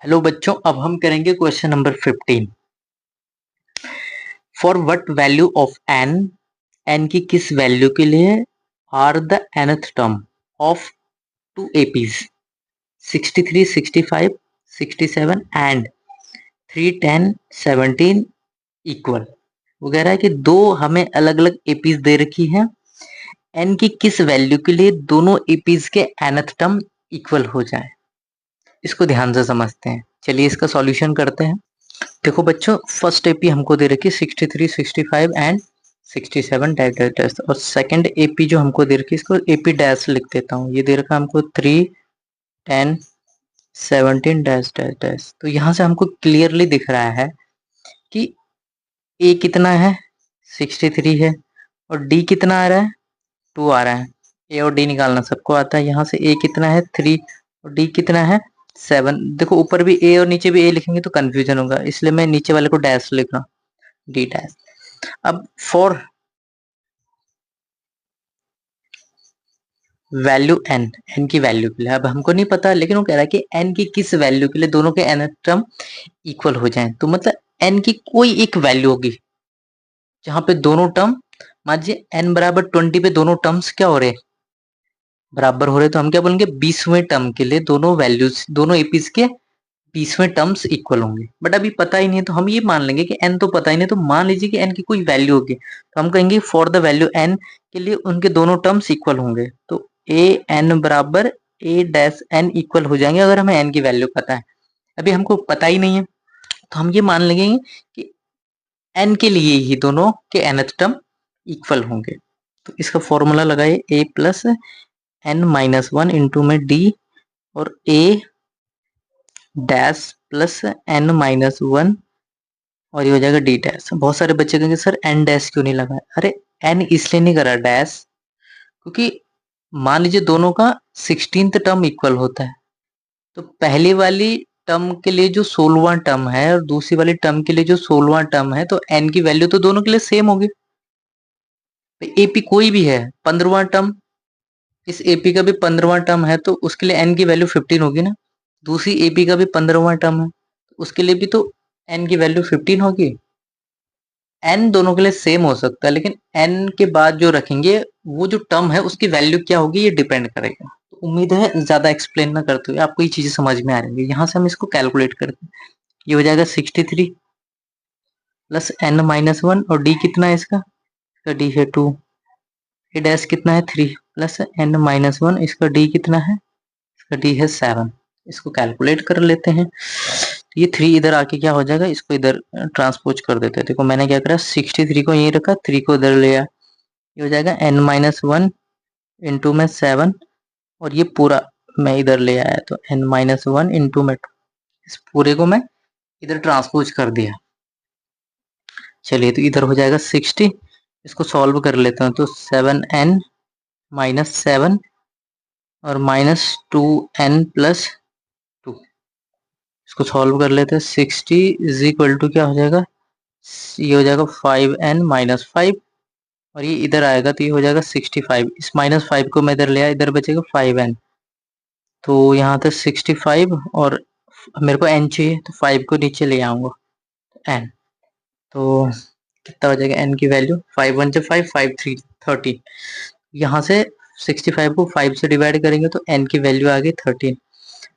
Hello बच्चों, अब हम करेंगे question number 15। For what value of N, N की किस वैल्यू के लिए are the nth term of two APs 63, 65, 67 and 3, 10, 17 equal. वो कह रहा है कि दो हमें अलग अलग एपीज दे रखी हैं, एन की किस वैल्यू के लिए दोनों एपीज के nth टर्म इक्वल हो जाए। इसको ध्यान से समझते हैं। चलिए इसका सॉल्यूशन करते हैं। देखो बच्चों, फर्स्ट एपी हमको दे रखी है 63, 65 एंड 67 डैश डैश डैश, और सेकंड एपी जो हमको दे रखी है, इसको एपी डैश लिख देता हूँ। ये दे रखा हमको 3, 10, 17 डैश डैश डैश। तो यहाँ से हमको क्लियरली दिख रहा है कि ए कितना है, 63 है, और डी कितना आ रहा है, 2 आ रहा है। ए और डी निकालना सबको आता है। यहाँ से ए कितना है, 3, और डी कितना है, 7। देखो ऊपर भी ए और नीचे भी ए लिखेंगे तो कंफ्यूजन होगा, इसलिए मैं नीचे वाले को डैश लिख रहा हूँ, डी डैश। अब फॉर वैल्यू एन, एन की वैल्यू के लिए, अब हमको नहीं पता, लेकिन वो कह रहा है कि एन की किस वैल्यू के लिए दोनों के एन टर्म इक्वल हो जाएं। तो मतलब एन की कोई एक वैल्यू होगी जहां पे दोनों टर्म, मान लीजिए एन बराबर 20 पे दोनों टर्म्स क्या हो रहे, बराबर हो रहे, तो हम क्या बोलेंगे 20वें टर्म के लिए दोनों वैल्यूज, दोनों एपीज के 20वें टर्म्स इक्वल होंगे। बट अभी पता ही नहीं है, तो हम ये मान लेंगे कि एन तो पता ही नहीं, तो मान लीजिए कि एन की कोई वैल्यू होगी, तो हम कहेंगे फॉर द वैल्यू एन के लिए उनके दोनों टर्म्स इक्वल होंगे। तो ए एन बराबर ए डैश एन इक्वल हो जाएंगे अगर हमें एन की वैल्यू पता है। अभी हमको पता ही नहीं है, तो हम ये मान लेंगे कि एन के लिए ही दोनों के nth टर्म इक्वल होंगे। तो इसका फॉर्मूला लगाए A plus N minus one into में डी, और A dash plus N minus one, और ये हो जाएगा डी डैश। बहुत सारे बच्चे कहेंगे सर एन डैश क्यों नहीं लगा। अरे एन इसलिए नहीं करा डैश, क्योंकि मान लीजिए दोनों का 16th टर्म इक्वल होता है, तो पहली वाली टर्म के लिए जो 16वां टर्म है और दूसरी वाली टर्म के लिए जो 16वां टर्म है, तो एन की वैल्यू तो दोनों के लिए सेम होगी। एपी कोई भी है, 15वां टर्म, इस एपी का भी 15वां टर्म है, तो उसके लिए एन की वैल्यू 15 होगी ना। दूसरी एपी का भी 15वां टर्म है, उसके लिए भी तो एन की वैल्यू 15 होगी। एन दोनों के लिए सेम हो सकता है, लेकिन एन के बाद जो रखेंगे वो जो टर्म है उसकी वैल्यू क्या होगी ये डिपेंड करेगा। तो उम्मीद है ज्यादा एक्सप्लेन ना करते हुए आपको ये चीजें समझ में आ रही है। यहाँ से हम इसको कैलकुलेट करते हैं। ये हो जाएगा 63 प्लस एन माइनस वन, और डी कितना है इसका डी है 2, ए डैश कितना है 3 प्लस एन माइनस वन, इसका डी कितना है, इसका डी है 7। इसको कैलकुलेट कर लेते हैं। ये 3 इधर आके क्या हो जाएगा, इसको इधर ट्रांसपोज कर देते हैं। देखो मैंने क्या करा, 63 को यहीं रखा, 3 को इधर ले आया। ये हो जाएगा एन माइनस वन इंटू में 7, और ये पूरा मैं इधर ले आया, तो एन माइनस वन इंटू में 2, इस पूरे को मैं इधर ट्रांसपोज कर दिया। चलिए तो इधर हो जाएगा 60, इसको सॉल्व कर लेता हूँ। तो 7n माइनस 7 और माइनस 2n प्लस 2, इसको सॉल्व कर लेते हैं। 60 इज इक्वल टू क्या हो जाएगा, ये हो जाएगा 5n माइनस 5, और ये इधर आएगा तो ये हो जाएगा 65। इस माइनस 5 को मैं इधर ले आया, इधर बचेगा 5n। तो यहाँ था 65, और मेरे को n चाहिए, तो 5 को नीचे ले आऊंगा n। तो कितना हो जाएगा n की वैल्यू, 5 1 5, 5 3 13। यहाँ से 65 को 5 से डिवाइड करेंगे तो n की वैल्यू आ गई 13।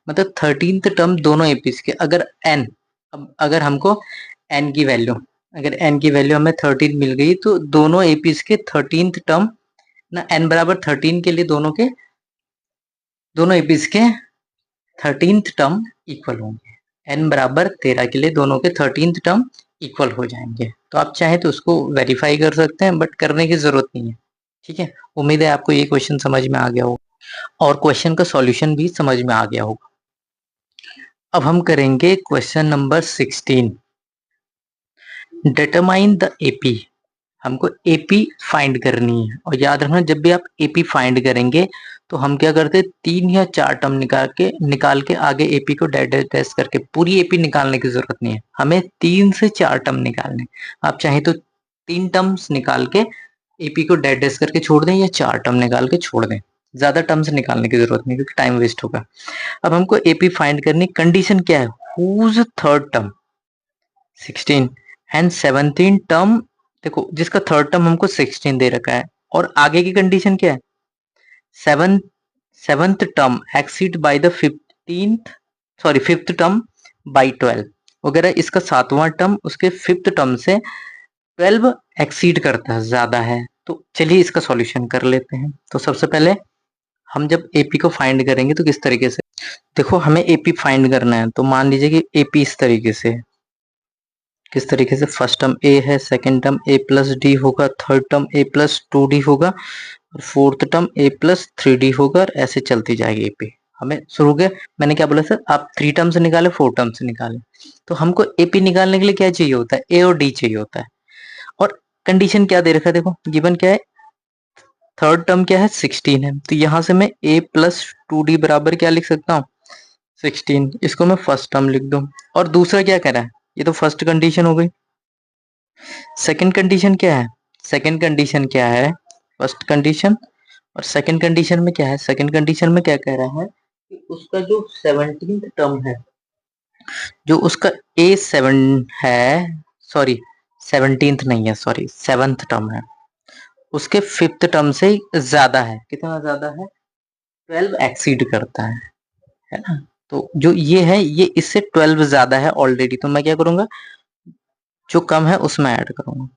मतलब 13th टर्म दोनों एपीज के, अगर n, अब अगर हमको n की वैल्यू, अगर n की वैल्यू हमें 13 मिल गई, तो दोनों एपीज के 13th टर्म ना, n बराबर 13 के लिए दोनों एपीज के 13th टर्म इक्वल होंगे। n बराबर 13 के लिए दोनों के 13th टर्म इक्वल हो जाएंगे। तो आप चाहे तो उसको वेरीफाई कर सकते हैं, बट करने की जरूरत नहीं है। ठीक है, उम्मीद है आपको ये क्वेश्चन समझ में आ गया होगा और क्वेश्चन का सॉल्यूशन भी समझ में आ गया होगा। अब हम करेंगे question number 16। Determine the AP. हमको एपी फाइंड करनी है, और याद रखना जब भी आप एपी फाइंड करेंगे तो हम क्या करते हैं, 3 या 4 टर्म निकाल के आगे एपी को डैश डैश डैश करके, पूरी एपी निकालने की जरूरत नहीं है, हमें 3 से 4 टर्म निकालने। आप चाहे तो 3 टर्म्स निकाल के एपी को डैश डैश करके छोड़ दें, या 4 टर्म निकाल के छोड़ दें, ज्यादा टर्म्स निकालने की जरूरत नहीं क्योंकि टाइम वेस्ट होगा। अब हमको एपी फाइंड करनी, कंडीशन क्या है, whose third term 16 and 17 term, देखो जिसका थर्ड टर्म हमको 16 दे रखा है और आगे की कंडीशन क्या है, seventh term exceed by the 15th, sorry fifth term by 12 वगैरह, इसका सातवां टर्म उसके फिफ्थ टर्म से 12 एक्सीड करता है, ज्यादा है। तो चलिए इसका सॉल्यूशन कर लेते हैं। तो सबसे पहले हम जब एपी को फाइंड करेंगे तो किस तरीके से, देखो हमें एपी फाइंड करना है तो मान लीजिए कि एपी इस तरीके से है, किस तरीके से, फर्स्ट टर्म ए है, सेकंड टर्म ए प्लस डी होगा, थर्ड टर्म ए प्लस 2d होगा और फोर्थ टर्म ए प्लस 3d होगा और ऐसे चलती जाएगी एपी। हमें शुरू के मैंने क्या बोला सर, आप 3 टर्म से निकाले 4 टर्म से निकाले, तो हमको एपी निकालने के लिए क्या चाहिए होता है, ए और डी चाहिए होता है। और कंडीशन क्या दे रखा है, देखो गिवन क्या है, थर्ड टर्म क्या है 16 है, तो यहां से मैं a प्लस 2d बराबर क्या लिख सकता हूँ 16, इसको मैं फर्स्ट टर्म लिख दूं। और दूसरा क्या कह रहा है, ये तो फर्स्ट कंडीशन हो गई। सेकंड कंडीशन क्या है, सेकंड कंडीशन क्या है, फर्स्ट कंडीशन और सेकंड कंडीशन में क्या है, सेकंड कंडीशन में क्या कह रहा है कि उसका जो 17th टर्म है, जो उसका a7 है, सॉरी 17th नहीं है, सॉरी 7th टर्म है, उसके फिफ्थ टर्म से ज्यादा है, कितना ज्यादा है, 12 एक्सीड करता है ना। तो जो ये है ये इससे 12 ज्यादा है ऑलरेडी, तो मैं क्या करूंगा, जो कम है उसमें ऐड करूंगा।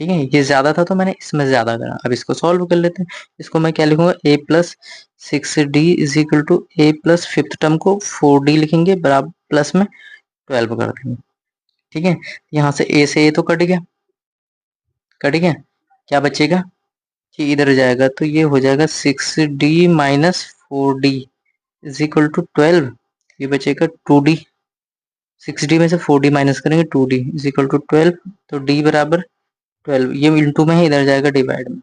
ठीक है, ये ज्यादा था तो मैंने इसमें ज्यादा करा। अब इसको सॉल्व कर लेते हैं। इसको मैं क्या लिखूंगा, a plus 6d is equal to a plus fifth term को 4d लिखेंगे बराबर प्लस में 12 कर देंगे। ठीक है, यहाँ से a से a तो कट गया, कट गया, क्या बचेगा, ये इधर जाएगा तो ये हो जाएगा 6d minus 4d is equal to 12, ये बचेगा 2d, 6d में से 4d माइनस करेंगे 2d इज इक्वल टू 12, तो d बराबर 12, ये इंटू में है इधर जाएगा डिवाइड में,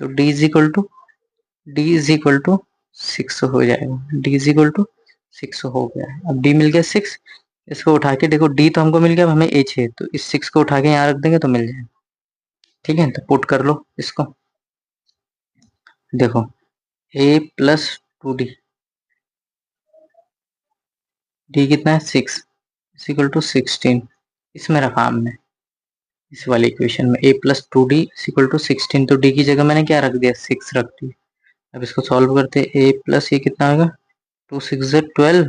तो d इज इक्वल टू 6 हो जाएगा, d इज इक्वल टू 6 हो गया। अब d मिल गया 6, इसको उठा के देखो d तो हमको मिल गया, अब हमें a चाहिए तो इस 6 को उठा के यहाँ रख देंगे तो मिल जाएगा। ठीक है, तो पुट कर लो इसको, देखो a प्लस 2d, d कितना है 6 इक्वल टू 16, इसमें रखा हमने इस वाले इक्वेशन में a plus 2d equal to 16, तो d की जगह मैंने क्या रख दिया 6 रख दिया। अब इसको सॉल्व करते हैं, a प्लस ये कितना होगा 2 6 12,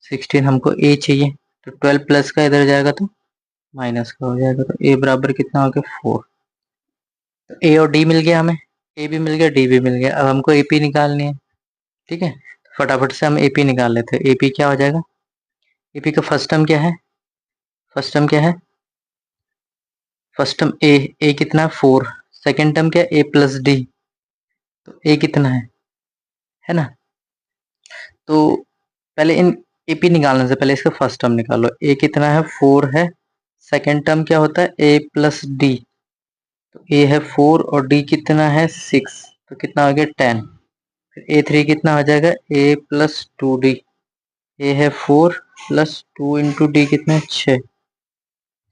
16 हमको a चाहिए तो 12 प्लस का इधर जाएगा तो माइनस का हो जाएगा, तो a बराबर कितना हो गया 4। तो a और d मिल गया हमें, a भी मिल गया d भी मिल गया। अब हमको ap निकालनी है। ठीक है, फटाफट से हम ap निकाल लेते हैं। ap क्या हो जाएगा, ap का फर्स्ट टर्म क्या है, फर्स्ट टर्म क्या है, फर्स्ट टर्म a कितना है 4, सेकेंड टर्म क्या है a प्लस डी, तो a कितना है ना। तो पहले इन एपी निकालने से पहले इसका फर्स्ट टर्म निकालो, a कितना है 4 है, सेकेंड टर्म क्या होता है a प्लस डी, तो a है 4 और d कितना है 6, तो कितना हो गया 10, फिर a3 कितना हो जाएगा a प्लस 2d, a है 4 प्लस 2 इंटू डी कितना है 6,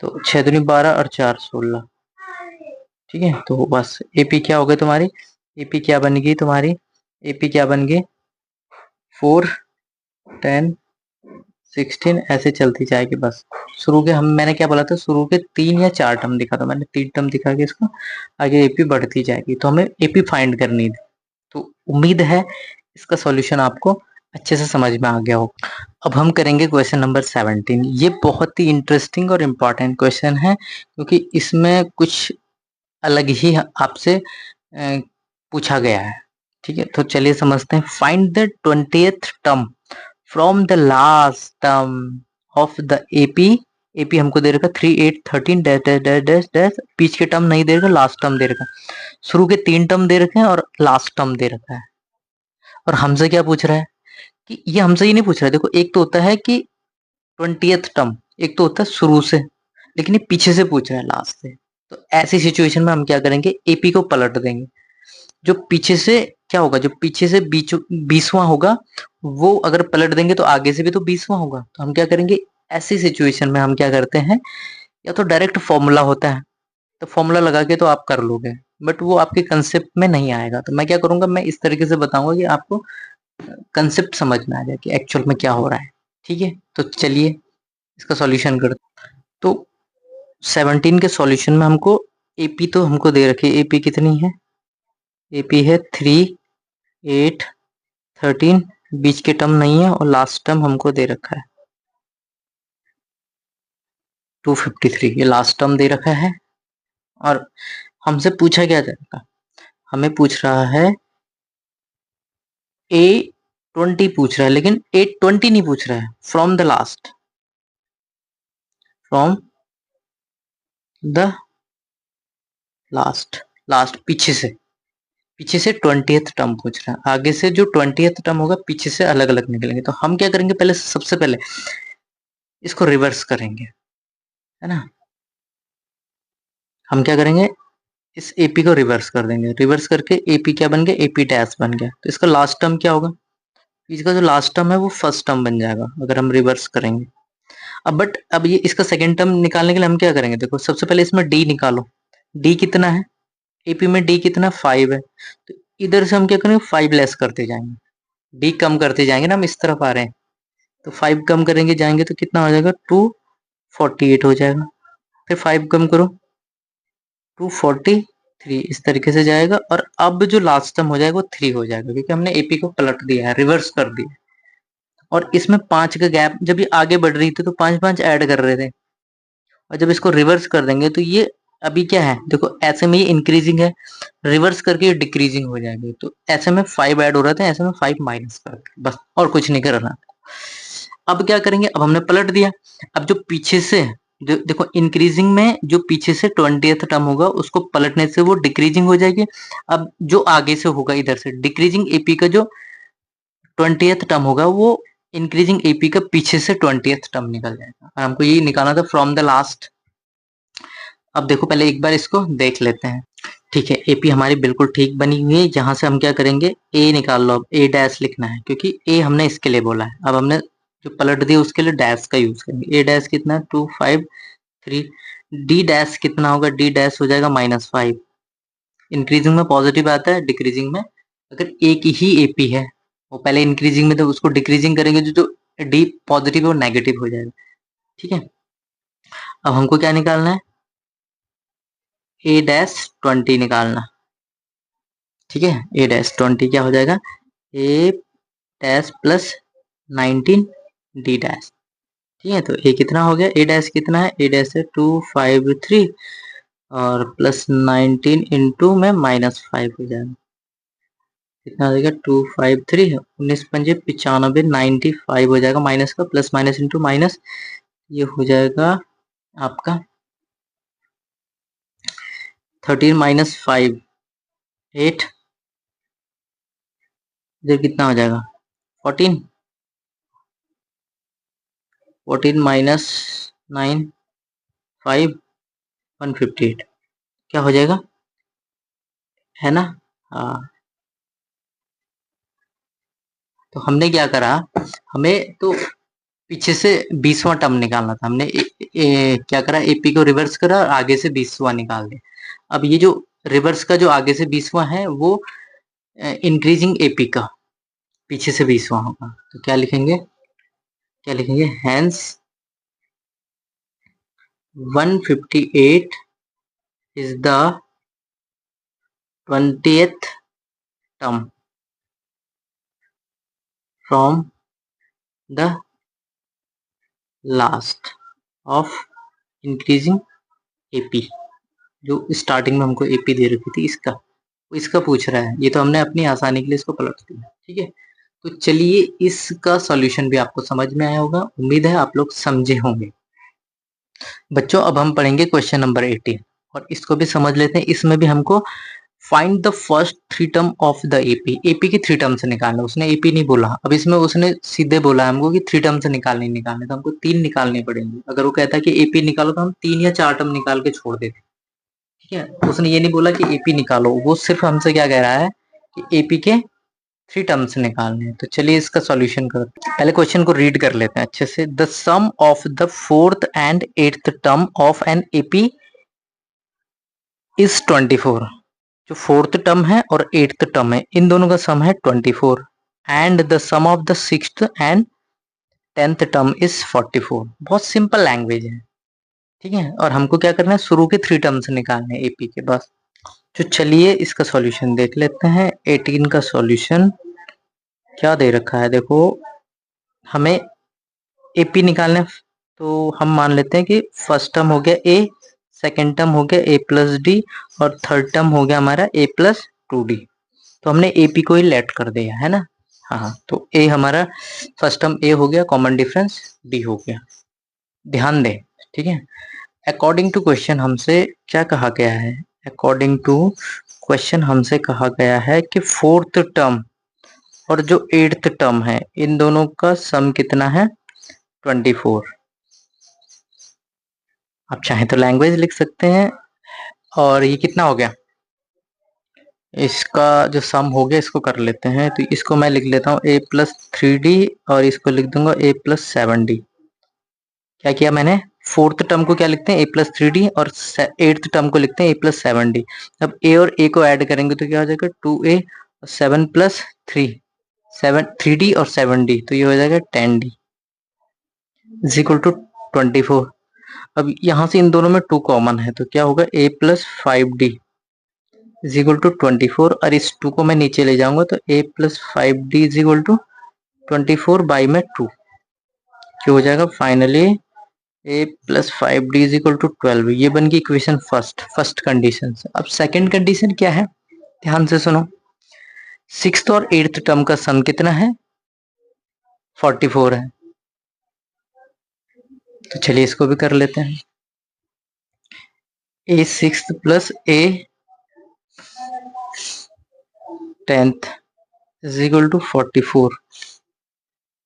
तो 6 दूनी 12 और 4 16। ठीक है, तो बस एपी क्या हो गई तुम्हारी, एपी क्या बन गई तुम्हारी, एपी क्या बन गई 4 10 16 ऐसे चलती जाएगी बस। शुरू के हम मैंने क्या बोला था, शुरू के 3 या 4 टर्म दिखा था मैंने, 3 टर्म दिखा के इसको आगे एपी बढ़ती जाएगी, तो हमें एपी फाइंड करनी थी। तो उम्मीद है इसका सॉल्यूशन आपको अच्छे से समझ में आ गया हो। अब हम करेंगे क्वेश्चन नंबर 17। ये बहुत ही इंटरेस्टिंग और इम्पोर्टेंट क्वेश्चन है क्योंकि इसमें कुछ अलग ही आपसे पूछा गया है। ठीक है, तो चलिए समझते हैं। Find the 20th term from the last term of the AP. AP हमको दे रखा 3 8 13 dash dash dash dash dash, बीच के टर्म नहीं दे रखा, लास्ट टर्म दे रखा। शुरू के 3 टर्म दे रखे हैं और लास्ट टर्म दे रखा है। और हमसे क्या पूछ रहा है कि ये हमसे ही नहीं पूछ रहा है, देखो एक तो होता है कि 20th टर्म, एक तो होता है शुरू से, लेकिन ये पीछे से पूछ रहा है लास्ट से। तो ऐसी सिचुएशन में हम क्या करेंगे, एपी को पलट देंगे। जो पीछे से क्या होगा, जो पीछे से 20वां होगा वो अगर पलट देंगे तो आगे से भी तो 20वां होगा। तो हम क्या करेंगे, ऐसी सिचुएशन में हम क्या करते हैं, या तो डायरेक्ट फॉर्मूला होता है तो फॉर्मूला लगा के तो आप कर लोगे, बट वो आपके कंसेप्ट में नहीं आएगा। तो मैं क्या करूंगा, मैं इस तरीके से बताऊंगा कि आपको कंसेप्ट समझ में आ जाए कि एक्चुअल में क्या हो रहा है। ठीक है, तो चलिए इसका सॉल्यूशन करते। तो 17 के सॉल्यूशन में हमको एपी तो हमको दे रखी है। एपी कितनी है? एपी है 3, 8, 13, बीच के टर्म नहीं है और लास्ट टर्म हमको दे रखा है 253, ये लास्ट टर्म दे रखा है। और हमसे पूछा क्या जाएगा, हमें पूछ रहा है A20 पूछ रहा है, लेकिन A20 नहीं पूछ रहा है, from the last, from the last पीछे से, पीछे से 20th टर्म पूछ रहा है। आगे से जो 20th टर्म होगा पीछे से अलग अलग निकलेंगे। तो हम क्या करेंगे, पहले सबसे पहले इसको रिवर्स करेंगे, है ना। हम क्या करेंगे, इस एपी को रिवर्स कर देंगे। रिवर्स करके एपी क्या बन गया, एपी डैश बन गया। तो इसका लास्ट टर्म क्या होगा, इसका जो लास्ट टर्म है वो फर्स्ट टर्म बन जाएगा अगर हम रिवर्स करेंगे। अब बट अब ये इसका सेकंड टर्म निकालने के लिए हम क्या करेंगे, देखो सबसे पहले इसमें डी निकालो। डी कितना है, एपी में डी कितना 5 है, तो इधर से हम क्या करेंगे 5 लेस करते जाएंगे, डी कम करते जाएंगे ना, हम इस तरफ आ रहे हैं। तो 5 कम करेंगे जाएंगे तो कितना हो जाएगा, 248 हो जाएगा। फिर 5 कम करो, 243, इस तरीके से जाएगा। और अब जो लास्ट टर्म हो जाएगा वो 3 हो जाएगा, क्योंकि हमने एपी को पलट दिया है, रिवर्स कर दिया। और इसमें 5 का गैप, जब ये आगे बढ़ रही थी तो 5 5 ऐड कर रहे थे, और जब इसको रिवर्स कर देंगे तो ये अभी क्या है, देखो ऐसे में ये इंक्रीजिंग है, रिवर्स करके ये डिक्रीजिंग हो जाएगी। तो ऐसे में 5 ऐड हो रहे थे, ऐसे में 5 माइनस कर दे, बस और कुछ नहीं करना। अब क्या करेंगे, अब हमने पलट दिया। अब जो पीछे से जो देखो इंक्रीजिंग में जो पीछे से 20th टर्म होगा उसको पलटने से वो डिक्रीजिंग हो जाएगी। अब जो आगे से होगा इधर से डिक्रीजिंग एपी का जो 20th टर्म होगा वो इंक्रीजिंग एपी का पीछे से 20th टर्म निकल जाएगा। और हमको यही निकालना था, फ्रॉम द लास्ट। अब देखो पहले एक बार इसको देख लेते हैं। ठीक है, एपी हमारी बिल्कुल ठीक बनी हुई है। यहाँ से हम क्या करेंगे, ए निकाल लो। अब ए डैश लिखना है क्योंकि ए हमने इसके लिए बोला है। अब हमने जो पलट दिया उसके लिए डैश का यूज करेंगे। ए डैश कितना है, 253। डी डैश कितना होगा, डी डैश हो जाएगा -5। इंक्रीजिंग में पॉजिटिव आता है, डिक्रीजिंग में अगर एक ही एपी है, वो पहले इंक्रीजिंग में तो उसको डिक्रीजिंग करेंगे, जो डी पॉजिटिव है वो नेगेटिव हो जाएगा। ठीक है, अब हमको क्या निकालना है, ए डैश 20 निकालना। ठीक है, ए डैश 20 क्या हो जाएगा, ए डैश प्लस 19 डी डैश। ठीक है, तो ए कितना हो गया, ए डैश कितना है, ए डैश है 253 और प्लस 19 इंटू में -5 हो जाएगा। कितना हो जाएगा, 253, 19 पंजे 95, 95 हो जाएगा। माइनस का प्लस माइनस इंटू माइनस, ये हो जाएगा आपका 13 -5 8, इधर कितना हो जाएगा 14, 14 माइनस 9 5 158, क्या हो जाएगा, है ना। हाँ, तो हमने क्या करा, हमें तो पीछे से 20वां टर्म निकालना था। हमने क्या करा, एपी को रिवर्स करा और आगे से 20वां निकाल दिया। अब ये जो रिवर्स का जो आगे से 20वां है वो इंक्रीजिंग एपी का पीछे से 20वां होगा। तो क्या लिखेंगे, क्या लिखेंगे, hence 158 is the 20th term from the last of increasing AP. जो स्टार्टिंग में हमको एपी दे रखी थी इसका, वो इसका पूछ रहा है। ये तो हमने अपनी आसानी के लिए इसको पलट दिया। ठीक है, तो चलिए इसका सॉल्यूशन भी आपको समझ में आया होगा, उम्मीद है आप लोग समझे होंगे। बच्चों अब हम पढ़ेंगे क्वेश्चन नंबर 18 और इसको भी समझ लेते हैं। इसमें भी हमको find the first 3 term of the AP. AP की 3 टर्म से निकालना, उसने एपी नहीं बोला। अब इसमें उसने सीधे बोला हमको कि 3 टर्म से निकालने तो हमको 3 निकालने पड़ेंगे। अगर वो कहता है कि एपी निकालो तो हम 3 या 4 टर्म निकाल के छोड़ देते। ठीक है, उसने ये नहीं बोला कि एपी निकालो, वो सिर्फ हमसे क्या कह रहा है कि एपी के 3 टर्म्स निकालने हैं। तो चलिए इसका सॉल्यूशन करते हैं। पहले क्वेश्चन को रीड कर लेते हैं अच्छे से। The sum of the 4th and 8th term of an AP is 24। जो फोर्थ टर्म है और एट्थ टर्म है, इन दोनों का सम है 24 and the sum of the sixth and 10th term is 44। बहुत सिंपल लैंग्वेज है, ठीक है। और हमको क्या करना है, शुरू के 3 टर्म्स निकालने हैं एपी के बस। तो चलिए इसका सॉल्यूशन देख लेते हैं। 18 का सॉल्यूशन क्या दे रखा है, देखो हमें एपी निकालना है, तो हम मान लेते हैं कि फर्स्ट टर्म हो गया ए, सेकेंड टर्म हो गया ए प्लस डी, और थर्ड टर्म हो गया हमारा ए प्लस 2d। तो हमने एपी को ही लेट कर दिया है ना। हाँ, तो ए हमारा फर्स्ट टर्म ए हो गया, कॉमन डिफरेंस डी हो गया। ध्यान दें, ठीक है। अकॉर्डिंग टू क्वेश्चन हमसे क्या कहा गया है, अकॉर्डिंग टू क्वेश्चन हमसे कहा गया है कि फोर्थ टर्म और जो एट्थ टर्म है, इन दोनों का सम कितना है, 24। आप चाहें तो लैंग्वेज लिख सकते हैं। और ये कितना हो गया, इसका जो सम हो गया इसको कर लेते हैं। तो इसको मैं लिख लेता हूँ a+3d, और इसको लिख दूंगा a+7d। क्या किया मैंने, फोर्थ टर्म को क्या लिखते हैं a+3d, और एट्थ टर्म को लिखते हैं a+7d। अब a और a को ऐड करेंगे तो क्या हो जाएगा, 2a और 7+3, 3d और 7d, तो ये हो जाएगा 10d इज इक्वल टू 24। अब यहाँ से इन दोनों में 2 कॉमन है, तो क्या होगा a+5d इज इक्वल टू 24, और इस 2 को मैं नीचे ले जाऊंगा तो a+5d is equal to 24 by में 2, क्या हो जाएगा finally a+5d is equal to 12। ये बन गई इक्वेशन फर्स्ट कंडीशन। अब सेकंड कंडीशन क्या है, ध्यान से सुनो। सिक्स्थ और एट्थ टर्म का सम कितना है, 44 है। तो चलिए इसको भी कर लेते हैं। a sixth plus a tenth is equal to 44।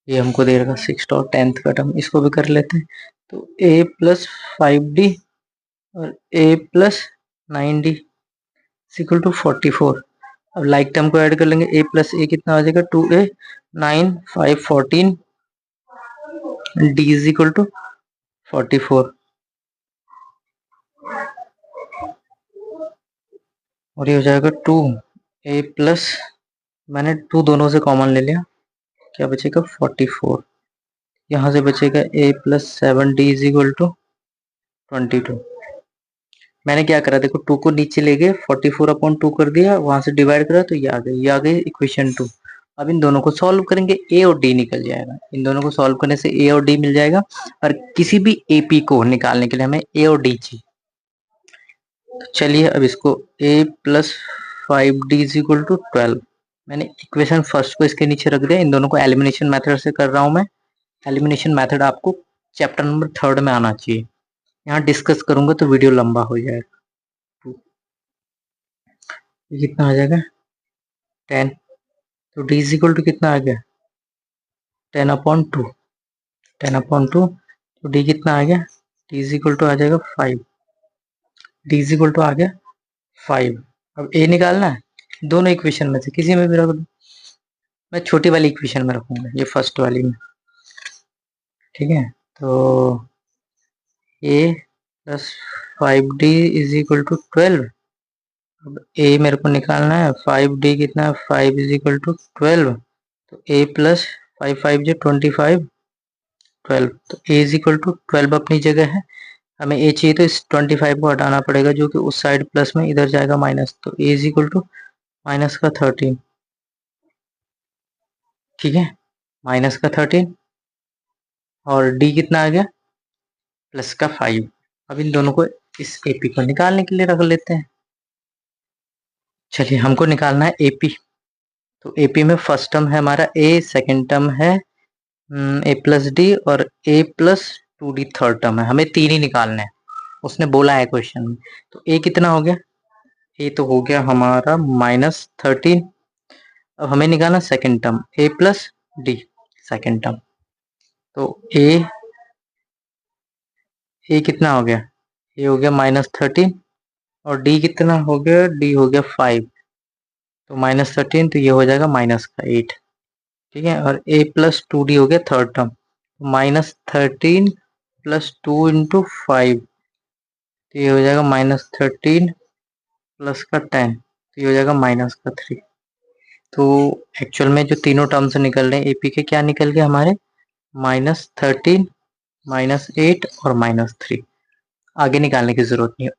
ये हमको दे रखा सिक्स्थ और टेंथ का टर्म, इसको भी कर लेते हैं। तो a+5d और a+9d इक्वल टू 44। अब लाइक टर्म को ऐड कर लेंगे, a+a कितना आ जाएगा, 2a 9 5 14 d is equal to 44। और ये हो जाएगा 2a प्लस, मैंने 2 दोनों से कॉमन ले लिया, क्या बचेगा 44। यहाँ से बचेगा a+7d इज इक्वल टू 22। मैंने क्या करा, देखो 2 को नीचे ले गए, 44/2 कर दिया, वहां से डिवाइड करा तो ये आ गई इक्वेशन 2। अब इन दोनों को सॉल्व करेंगे, ए और डी निकल जाएगा। इन दोनों को सॉल्व करने से ए और डी मिल जाएगा। और किसी भी एपी को निकालने के लिए हमें ए और डी चाहिए। तो चलिए अब इसको a+5d इज इक्वल टू 12, मैंने इक्वेशन फर्स्ट को इसके नीचे रख दिया। इन दोनों को एलिमिनेशन मेथड से कर रहा हूं मैं। एलिमिनेशन मेथड आपको चैप्टर नंबर 3 में आना चाहिए, यहाँ डिस्कस करूंगा तो वीडियो लंबा हो जाएगा। ये कितना आ जाएगा 10, तो d इज इक्वल टू कितना आ गया 10/2, 10/2, तो d कितना आ गया, d इज इक्वल टू आ जाएगा 5, d इज इक्वल टू आ गया 5। अब a निकालना है, दोनों इक्वेशन में से किसी में भी रख दो। मैं छोटी वाली इक्वेशन में रखूंगा, ये फर्स्ट वाली में, ठीक है। तो a+5d इज इक्वल टू 12। अब a मेरे को निकालना है, 5d कितना है, 5 इज इक्वल टू 12। तो a+5 5 जो 25, 12, तो a इज इक्वल टू 12 अपनी जगह है। हमें a चाहिए तो इस 25 को हटाना पड़ेगा, जो कि उस साइड प्लस में, इधर जाएगा माइनस, तो a is equal to minus का 13, ठीक है, माइनस का 13। और d कितना आ गया, प्लस का 5। अब इन दोनों को इस एपी को निकालने के लिए रख लेते हैं। चलिए हमको निकालना है एपी। तो एपी में फर्स्ट टर्म है हमारा a, सेकेंड टर्म है a+d, और a+2d थर्ड टर्म है। हमें 3 ही निकालना है, उसने बोला है क्वेश्चन में। तो a कितना हो गया, a तो हो गया हमारा -13। अब हमें निकालना second term a+d, second term. तो a कितना हो गया, a हो गया -13, और d कितना हो गया, d हो गया 5, तो -13, तो ये हो जाएगा माइनस का 8, ठीक है। और a+2d हो गया थर्ड टर्म, -13 + 2 × 5, तो ये हो जाएगा -13 + का 10, तो ये हो जाएगा माइनस का 3। तो एक्चुअल में जो तीनों टर्म्स निकल रहे हैं एपी के, क्या निकल गए हमारे, -13, -8 और -3। आगे निकालने की जरूरत नहीं है।